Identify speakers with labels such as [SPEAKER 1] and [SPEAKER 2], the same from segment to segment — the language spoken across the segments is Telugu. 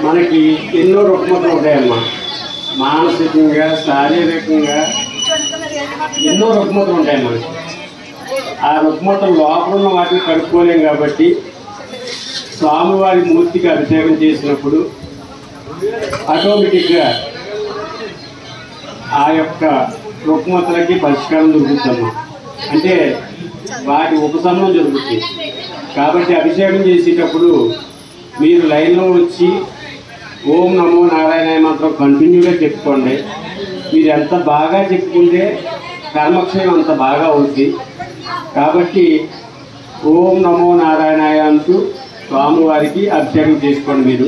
[SPEAKER 1] మనకి ఎన్నో రుగ్మతలు ఉంటాయమ్మా. మానసికంగా, శారీరకంగా ఎన్నో రుగ్మతలు ఉంటాయి మనకి. ఆ రుగ్మతలు లోపల ఉన్న వాటిని కడుక్కోలేం కాబట్టి స్వామివారి మూర్తికి అభిషేకం చేసినప్పుడు ఆటోమేటిక్గా ఆ యొక్క రుగ్మతలకి పరిష్కారం దొరుకుతుందమ్మా. అంటే వాటి ఉపశమనం జరుగుతుంది. కాబట్టి అభిషేకం చేసేటప్పుడు మీరు లైన్లో వచ్చి ఓం నమో నారాయణ మంత్రం కంటిన్యూగా చెప్పుకోండి. మీరు ఎంత బాగా చెప్పుకుంటే కర్మక్షయం అంత బాగా అవుతుంది. కాబట్టి ఓం నమో నారాయణ అంటూ స్వామివారికి అభిషేకం చేసుకోండి. మీరు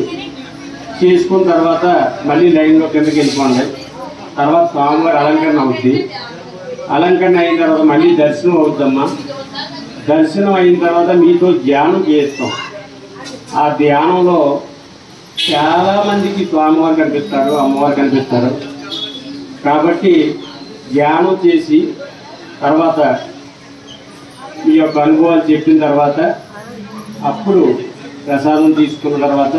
[SPEAKER 1] చేసుకున్న తర్వాత మళ్ళీ లైన్లో కిందకి వెళ్ళిపోండి. తర్వాత స్వామివారి అలంకరణ అవుతుంది. అలంకరణ అయిన తర్వాత మళ్ళీ దర్శనం అవుద్దమ్మా. దర్శనం అయిన తర్వాత మీతో ధ్యానం చేస్తాం. ఆ ధ్యానంలో చాలామందికి స్వామివారు కనిపిస్తారు, అమ్మవారు కనిపిస్తారు. కాబట్టి ధ్యానం చేసి తర్వాత మీ యొక్క అనుభవాలు చెప్పిన తర్వాత అప్పుడు ప్రసాదం తీసుకున్న తర్వాత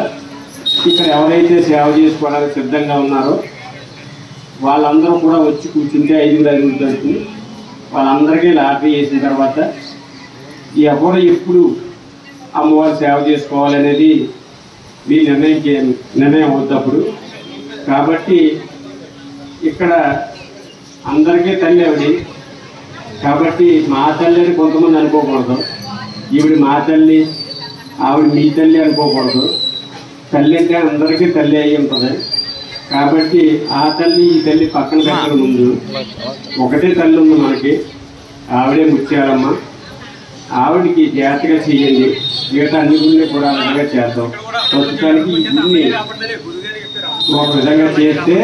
[SPEAKER 1] ఇక్కడ ఎవరైతే సేవ చేసుకోవడానికి సిద్ధంగా ఉన్నారో వాళ్ళందరూ కూడా వచ్చి కూర్చుంటే 5 దొరుకుతుంది. వాళ్ళందరికీ లాటరీ వేసిన తర్వాత ఎవరు ఎప్పుడు అమ్మవారు సేవ చేసుకోవాలనేది మీ నిర్ణయం అవుతప్పుడు. కాబట్టి ఇక్కడ అందరికీ తల్లి ఆవిడ. కాబట్టి మా తల్లి అని కొంతమంది అనుకోకూడదు. ఈవిడ మా తల్లి, ఆవిడ మీ తల్లి అనుకోకూడదు. తల్లి అంటే అందరికీ తల్లి అయి ఉంటుంది. కాబట్టి ఆ తల్లి ఈ తల్లి పక్కన పెట్టిన ముందు ఒకటే తల్లి ఉంది మనకి, ఆవిడే ముత్యాలమ్మ. ఆవిడికి జాగ్రత్తగా చేయండి. మిగతా అన్ని గుళ్ళు కూడా విధంగా చేద్దాం. ప్రస్తుతానికి ఈ గుడిని ఒక విధంగా చేస్తే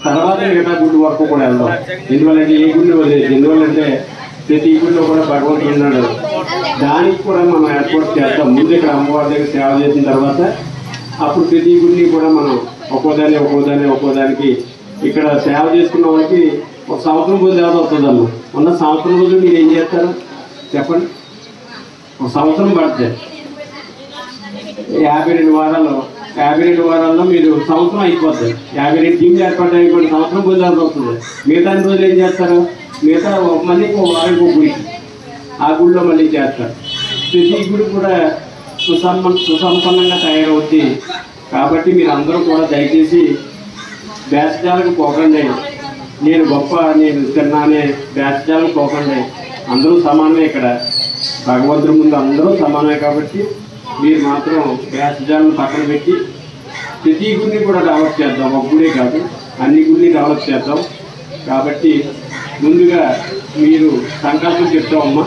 [SPEAKER 1] తర్వాత మిగతా గుడి వరకు కూడా వెళ్దాం. ఎందువల్లంటే ఏ గుళ్ళు వదిలేదు. ఎందువల్లంటే ప్రతి గుడిలో కూడా భగవంతుడు ఉన్నాడు. దానికి కూడా మనం ఏర్పాటు చేద్దాం. ముందు ఇక్కడ అమ్మవారి దగ్గర సేవ చేసిన తర్వాత అప్పుడు ప్రతి గుడిని కూడా మనం ఒక్కోదానికి ఇక్కడ సేవ చేసుకున్న వాళ్ళకి ఒక సంవత్సరం రోజు దేవత వస్తుందమ్మా. ఉన్న సంవత్సరం రోజులు మీరు ఏం చేస్తారు చెప్పండి. ఒక సంవత్సరం పడుతుంది. 52 వారాల్లో మీరు సంవత్సరం అయిపోతుంది. 52 టీంలు ఏర్పాటు అయిపోయి సంవత్సరం రోజు దేవత వస్తుంది. మిగతా రోజులు ఏం చేస్తారు? మిగతా మళ్ళీ వారానికి ఒక గుడికి ఆ గుడిలో మళ్ళీ చేస్తారు. ప్రతి గుడి కూడా సుసంపన్నంగా తయారవుతుంది. కాబట్టి మీరు అందరూ కూడా దయచేసి బేసజాలకు పోకండి. నేను గొప్ప, నేను తిన్నానే బేసజాలకు పోకండి. అందరూ సమానమే. ఇక్కడ భగవంతుడి ముందు అందరూ సమానమే. కాబట్టి మీరు మాత్రం బేసజాలను పక్కన పెట్టి ప్రతి గుడిని కూడా డెవలప్ చేద్దాం. ఒక గుడే కాదు, అన్ని గుడిని డెవలప్ చేద్దాం. కాబట్టి ముందుగా మీరు సంకల్పం చెప్తామమ్మా.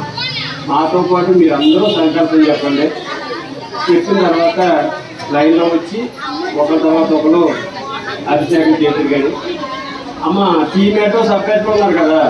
[SPEAKER 1] మాతో పాటు మీరు అందరూ సంకల్పం చెప్పండి. చెప్పిన తర్వాత లైన్లో వచ్చి ఒకరి తర్వాత ఒకరు అభిషేకం చేతురు. కానీ అమ్మ టీమేటో సపరేట్గా ఉన్నారు కదా.